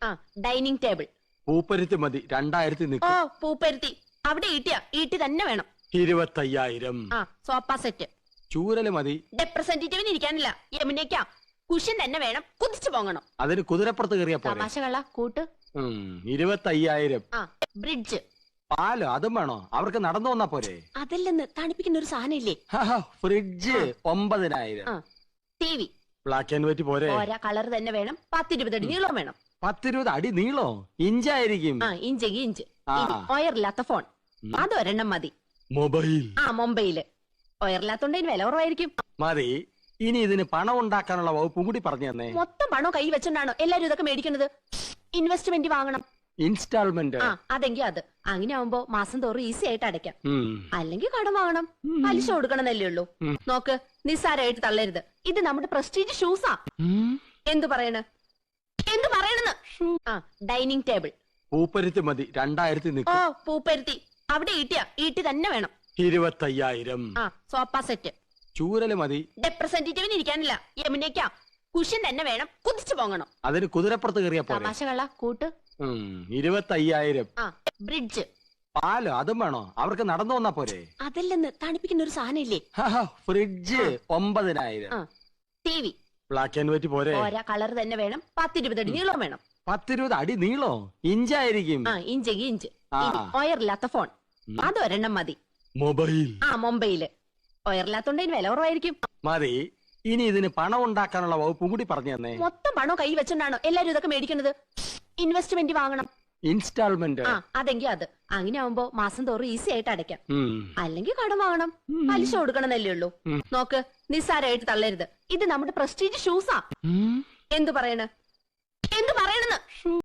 ആ dining table. പൂപ്പരുത്തി മതി 2000 ഓ നിൽക്കും. പൂപ്പരുത്തി അവിടെ ഈട്ടി തന്നെ വേണം. 25,000. ആ സോഫ സെറ്റ്. ചൂരല് മതി. റെപ്രസെന്റേറ്റീവിന് ഇരിക്കാനില്ല, യമുനയ്ക്കാ. കുഷ്യൻ തന്നെ വേണം, കുതിച്ചു പോകണം. അതിന് കുതിരപ്പുറത്ത് കയറിയാ പോലെ. തമാശകള കൂട്ട്. 25,000. ആ ബ്രിഡ്ജ്. പാലോ അതും വേണോ? അവർക്ക് നടന്നു വന്നാ പോരെ. അതല്ലെന്ന് തണുപ്പിക്കുന്ന ഒരു സാധനം ഇല്ലേ? ഫ്രിഡ്ജ് 9,000. ആ T V. Black and white പോരെ. ഓരോ കളർ തന്നെ വേണം. 10-20 അടി നീളം വേണം. 10-20 അടി നീളോ? ഇഞ്ചായിരിക്കും. ആ ഇഞ്ചെങ്കി ഇഞ്ച്. ആ. ഒയറില്ലാത്ത ഫോൺ അതൊരെണ്ണം മതി. മൊബൈൽ. ആ മൊബൈല്. ഒയറില്ലാത്തോണ്ട് ഇതിന് വില കുറവായിരിക്കും. മതി. ഇനി ഇതിന് പണം ഉണ്ടാക്കാനുള്ള വകുപ്പും കൂടി പറഞ്ഞു തന്നെ. മൊത്തം പണം കൈ വെച്ചോണ്ടാണോ എല്ലാരും ഇതൊക്കെ മേടിക്കുന്നത്? ഇൻവെസ്റ്റ്മെന്റ് വാങ്ങണം. ഇൻസ്റ്റാൾമെന്റ്. ആ അതെങ്കിൽ അത്. അങ്ങനെ ആവുമ്പോ മാസം തോറും ഈസി ആയിട്ട് അടയ്ക്കാം. അല്ലെങ്കിൽ കടം വാങ്ങണം, പലിശ കൊടുക്കണമെന്നല്ലേ ഉള്ളൂ. നോക്ക്, നിസ്സാരമായിട്ട് തള്ളരുത്. ഇത് നമ്മുടെ പ്രസ്റ്റീജ് ഷൂസാ. എന്തു പറയണെന്ന്? ആ ഡൈനിങ് ടേബിൾ. പൂപ്പരുത്തി മതി 2000 ഓ നിൽക്കും. പൂപ്പരുത്തി അവിടെ ഈട്ടി തന്നെ വേണം. 25,000. ആ സോഫ സെറ്റ്. ചൂരല് മതി. റെപ്രസെന്റേറ്റീവിന് ഇരിക്കാനില്ല, യമുനയ്ക്കാ. കുഷ്യൻ തന്നെ വേണം, കുതിച്ചു പോകണം. അതിന് കുതിരപ്പുറത്ത് കയറിയാ പോലെ. തമാശകള കൂട്ട്. 25,000. ആ ബ്രിഡ്ജ്. പാലോ അതും വേണോ? അവർക്ക് നടന്നു വന്നാ പോരെ. അതല്ലെന്ന് തണുപ്പിക്കുന്ന ഒരു സാധനം ഇല്ലേ? ഫ്രിഡ്ജ് 9,000. ആ T V. Black and white പോരെ. ഓരോ കളർ തന്നെ വേണം. 10-20 അടി നീളം വേണം. 10-20 അടി നീളോ? ഇഞ്ചായിരിക്കും. ആ ഇഞ്ചെങ്കി ഇഞ്ച്. ആ. ഒയറില്ലാത്ത ഫോൺ അതൊരെണ്ണം മതി. മൊബൈൽ. ആ മൊബൈല്. ഒയറില്ലാത്തോണ്ട് ഇതിന് വില കുറവായിരിക്കും. മതി. ഇനി ഇതിന് പണം ഉണ്ടാക്കാനുള്ള വകുപ്പും കൂടി പറഞ്ഞു തന്നെ. മൊത്തം പണം കൈ വെച്ചോണ്ടാണോ എല്ലാരും ഇതൊക്കെ മേടിക്കുന്നത്? ഇൻവെസ്റ്റ്മെന്റ് വാങ്ങണം. ഇൻസ്റ്റാൾമെന്റ്. ആ അതെങ്കിൽ അത്. അങ്ങനെ ആവുമ്പോ മാസം തോറും ഈസി ആയിട്ട് അടയ്ക്കാം. ഉം. അല്ലെങ്കിൽ കടം വാങ്ങണം, പലിശ കൊടുക്കണമെന്നല്ലേ ഉള്ളൂ. നോക്ക്, നിസ്സാരമായിട്ട് തള്ളരുത്. ഇത് നമ്മുടെ പ്രസ്റ്റീജ് ഷൂസാ. എന്തു പറയണെന്ന്?